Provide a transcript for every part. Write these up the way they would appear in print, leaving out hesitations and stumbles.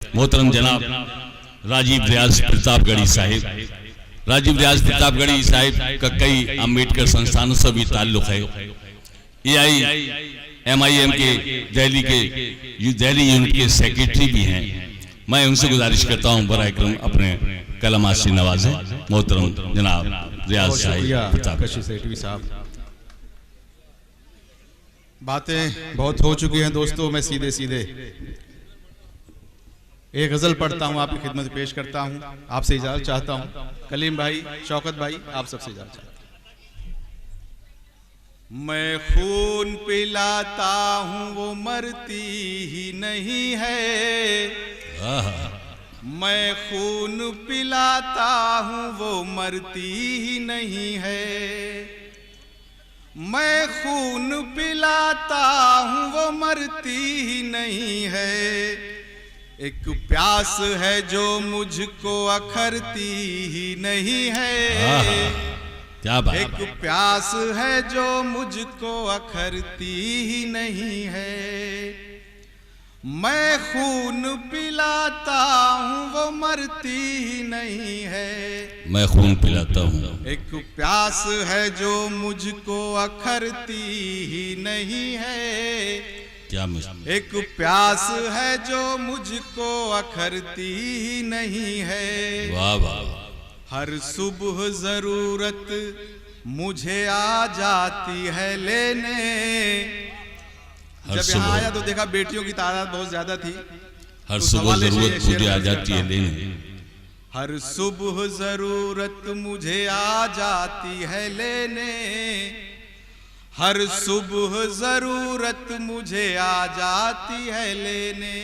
मोहतरम जनाब राजीव रियाज प्रतापगढ़ी साहिब। राजीव रियाज प्रतापगढ़ी साहिब का कई अम्बेडकर संस्थानों से भी ताल्लुक है। AIMIM के दिल्ली यूनिट के सेक्रेटरी भी हैं। मैं उनसे गुजारिश करता हूं बराए-करम अपने कलमात से नवाजें। मोहतरम जनाब रियाज साहिब प्रतापगढ़ी साहब। बातें बहुत हो चुकी हैं दोस्तों, मैं सीधे सीधे एक गजल पढ़ता हूं, आपकी खिदमत में पेश करता हूं। आपसे इजाजत चाहता हूं, कलीम भाई, शौकत भाई, आप सबसे इजाजत चाहता हूं। मैं खून पिलाता हूं वो मरती ही नहीं है, मैं खून पिलाता हूं वो मरती ही नहीं है, मैं खून पिलाता हूं वो मरती ही नहीं है, एक प्यास है जो मुझको अखरती ही नहीं है, क्या बात। एक प्यास है जो मुझको अखरती ही नहीं है, मैं खून पिलाता हूं वो मरती ही नहीं है, मैं खून पिलाता हूं। एक प्यास है जो मुझको अखरती ही नहीं है, क्या एक प्यास है जो मुझको अखरती ही नहीं है। वाह वाह। हर सुबह जरूरत मुझे आ जाती है लेने। जब यहाँ आया तो देखा बेटियों की तादाद बहुत ज्यादा थी। हर सुबह जरूरत मुझे आ जाती है लेने। हर सुबह जरूरत मुझे आ जाती है लेने, हर सुबह जरूरत मुझे आ जाती है लेने,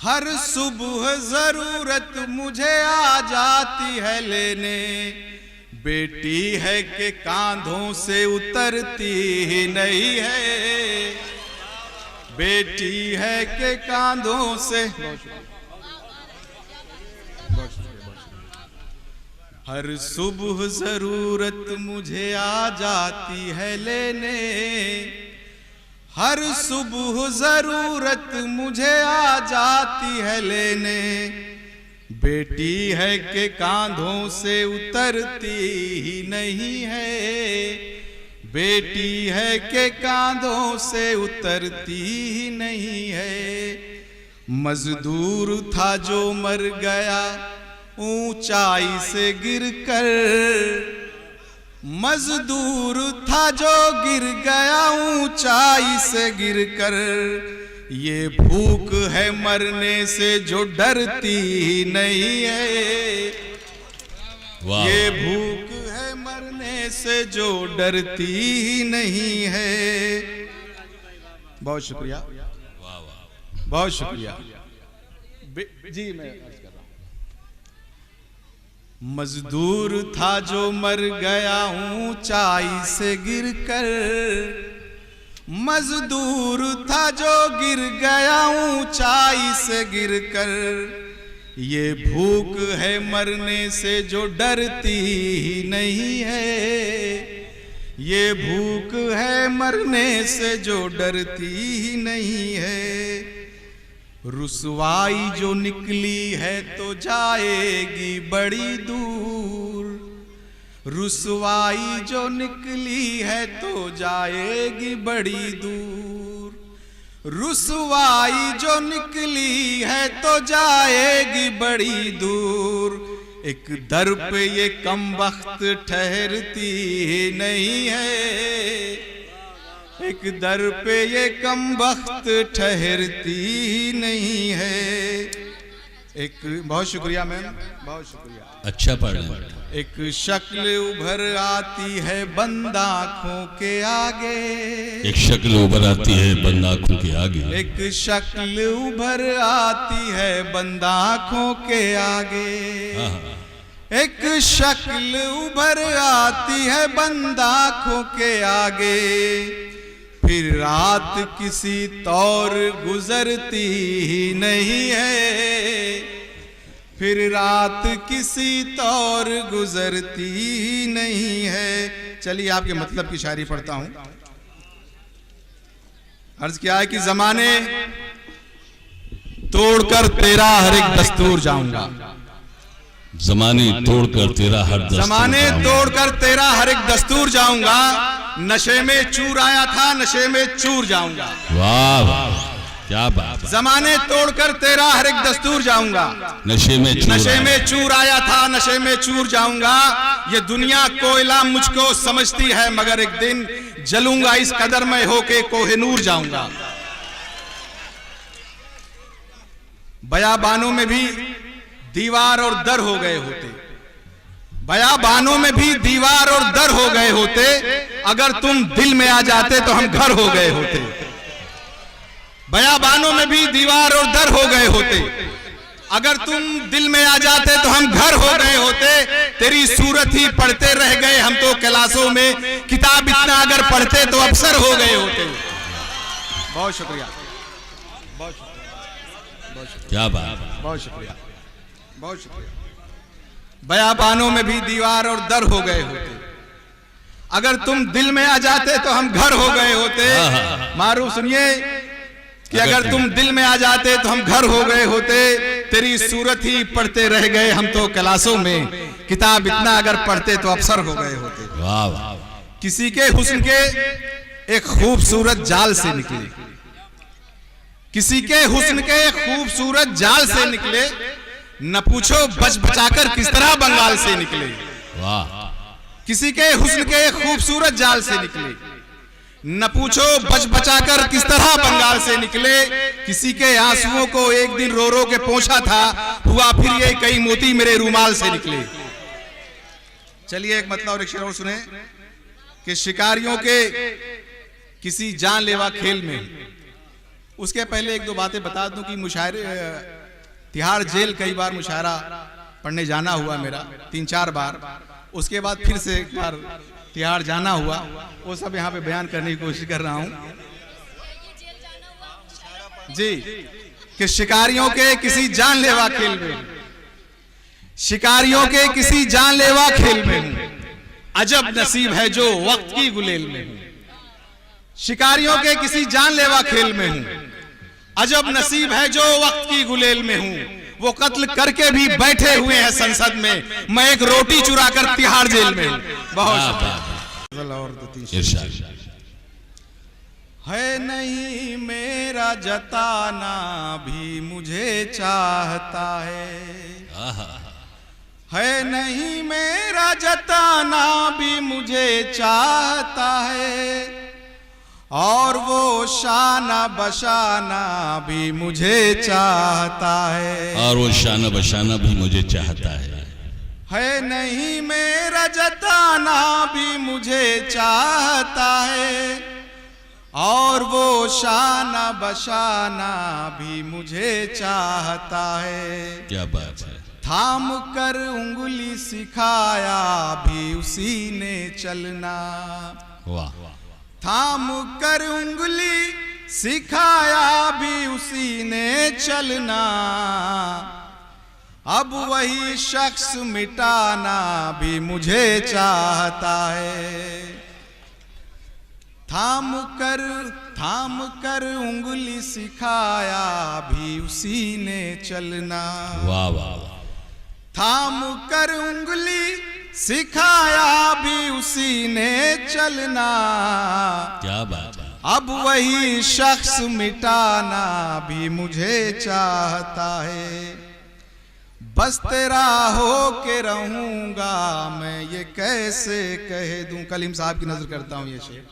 हर सुबह जरूरत मुझे आ जाती है लेने, बेटी है कि कांधों से उतरती ही नहीं है, बेटी है कि कांधों से। हर सुबह जरूरत मुझे आ जाती है लेने, हर सुबह जरूरत मुझे आ जाती है लेने, बेटी है कि कांधों से उतरती ही नहीं है, बेटी है कि कांधों से उतरती ही नहीं है। मजदूर था जो मर गया ऊंचाई से गिरकर, मजदूर था जो गिर गया ऊंचाई से गिरकर, ये भूख है मरने से जो डरती नहीं है, ये भूख है मरने से जो डरती ही नहीं है। बहुत शुक्रिया, बहुत शुक्रिया जी। मैं मजदूर था जो मर गया ऊंचाई से गिरकर, मजदूर था जो गिर गया ऊंचाई से गिरकर, ये भूख है मरने से जो डरती ही नहीं है, ये भूख है मरने से जो डरती ही नहीं है। रुसवाई जो निकली है तो जाएगी बड़ी दूर, रुसवाई जो निकली है तो जाएगी बड़ी दूर, रुसवाई जो निकली है तो जाएगी बड़ी दूर, एक दर पे ये कम वक्त ठहरती नहीं है, एक दर पे ये कम वक्त ठहरती नहीं है। एक बहुत शुक्रिया मैम, बहुत शुक्रिया। अच्छा पढ़ रहे। एक शक्ल उभर आती है बंद आँखों के आगे, एक शक्ल उभर आती है बंद आँखों के आगे, एक शक्ल उभर आती है बंद आँखों के आगे, एक शक्ल उभर आती है बंद आँखों के आगे, फिर रात किसी तौर गुजरती ही नहीं है, फिर रात किसी तौर गुजरती ही नहीं है। चलिए आपके मतलब की शायरी पढ़ता हूं। अर्ज किया है कि जमाने तोड़कर तेरा हर एक दस्तूर जाऊंगा, जमाने तोड़कर तेरा हर दस्तूर जमाने जाऊंगा। तोड़कर तेरा हर एक दस्तूर जाऊंगा, नशे में चूर आया था नशे में चूर जाऊंगा। वाह वाह, क्या बात है। जमाने तोड़कर तेरा हर एक दस्तूर जाऊंगा, नशे में चूर आया था नशे में चूर जाऊंगा। ये दुनिया कोयला मुझको समझती है, मगर एक दिन जलूंगा इस कदर में होके कोहिनूर जाऊंगा। बयाबानों में भी दीवार और दर हो गए होते, बयाबानों में भी दीवार और दर हो गए होते, अगर तुम दिल में आ जाते तो हम घर हो गए होते। बयाबानों में भी दीवार और दर हो गए होते, अगर तुम दिल में आ जाते तो हम घर हो गए होते। तेरी सूरत ही पढ़ते रह गए हम तो क्लासों में, किताब इतना अगर पढ़ते तो अफसर हो गए होते। बहुत शुक्रिया, बहुत शुक्रिया, क्या बात, बहुत शुक्रिया, बहुत शुक्रिया। बयाबानों में भी दीवार और दर हो गए होते, अगर तुम दिल में आ जाते तो हम घर हो गए होते। मारूफ सुनिए कि अगर तुम दिल में आ जाते तो हम घर हो गए होते। तेरी सूरत ही पढ़ते रह गए हम तो क्लासों में, किताब इतना अगर पढ़ते तो अफसर हो गए होते। वाह वाह। किसी के हुस्न के एक खूबसूरत जाल से निकले, किसी के हुस्न के एक खूबसूरत जाल से निकले, न पूछो बच बचाकर किस तरह बंगाल से निकले। वाह। किसी के हुस्न के एक खूबसूरत जाल से निकले, न पूछो बच बचाकर किस तरह बंगाल से निकले। किसी के आंसुओं को एक दिन रो रो के पोंछा था, हुआ फिर ये कई मोती मेरे रूमाल से निकले। चलिए एक मतलब और एक शेर और सुने कि शिकारियों के किसी जानलेवा खेल में, उसके पहले एक दो बातें बता दूं कि मुशायरे तिहाड़ जेल कई बार मुशायरा पढ़ने जाना हुआ मेरा, 3-4 बार। उसके बाद फिर से एक बार तिहाड़ जाना हुआ, वो सब यहाँ पे बयान करने की कोशिश कर रहा हूँ जी। कि शिकारियों के किसी जानलेवा खेल में, शिकारियों के किसी जानलेवा खेल में हूँ, अजब नसीब है जो वक्त की गुलेल में हूँ। शिकारियों के किसी जानलेवा खेल में हूँ, अजब नसीब है जो वक्त की गुलेल में हूँ। वो कत्ल करके भी बैठे हुए हैं संसद में, मैं एक रोटी चुरा कर तिहाड़ जेल में हूँ। बहुत है नहीं मेरा जताना भी मुझे चाहता है नहीं मेरा जताना भी मुझे चाहता है, और वो शाना बशाना भी मुझे चाहता है, और वो शाना बशाना भी मुझे चाहता है नहीं मेरा जताना भी मुझे चाहता है, और वो शाना बशाना भी मुझे चाहता है। क्या बात है। थाम कर उंगली सिखाया भी उसी ने चलना, वाह। थाम कर उंगली सिखाया भी उसी ने चलना, अब वही शख्स मिटाना भी मुझे चाहता है। थाम कर उंगली सिखाया भी उसी ने चलना, वाह वाह। थाम कर उंगली सिखाया भी उसी ने चलना, क्या बात है। अब वही शख्स मिटाना भी मुझे चाहता है। बस तेरा हो के रहूंगा मैं ये कैसे कह दूं। कलीम साहब की नजर करता हूं ये शेर।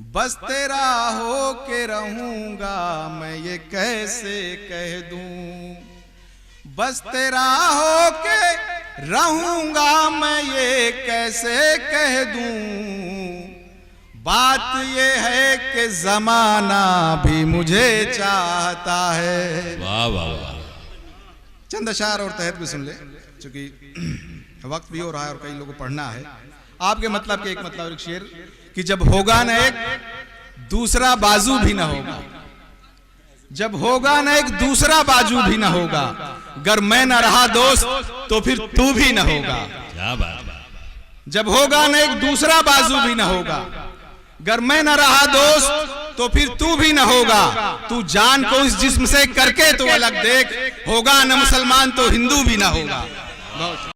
बस तेरा हो के रहूंगा मैं ये कैसे कह दूं, बस तेरा हो के रहूंगा मैं ये कैसे कह दूं। बात ये है कि जमाना भी मुझे चाहता है। वाह वाह वाह। चंद अशार और तहत भी सुन ले, क्योंकि वक्त भी हो रहा है और कई लोगों को पढ़ना है। आपके मतलब के एक मतलब एक शेर कि जब होगा न एक दूसरा बाजू भी ना होगा, जब होगा न एक दूसरा बाजू भी ना होगा, अगर मैं ना रहा दोस्त तो फिर तू भी ना होगा। क्या बात। जब होगा न एक दूसरा बाजू भी ना होगा, अगर मैं ना रहा दोस्त तो फिर तू भी न होगा। तू जान को इस जिस्म से करके तो अलग देख, होगा न मुसलमान तो हिंदू भी न होगा।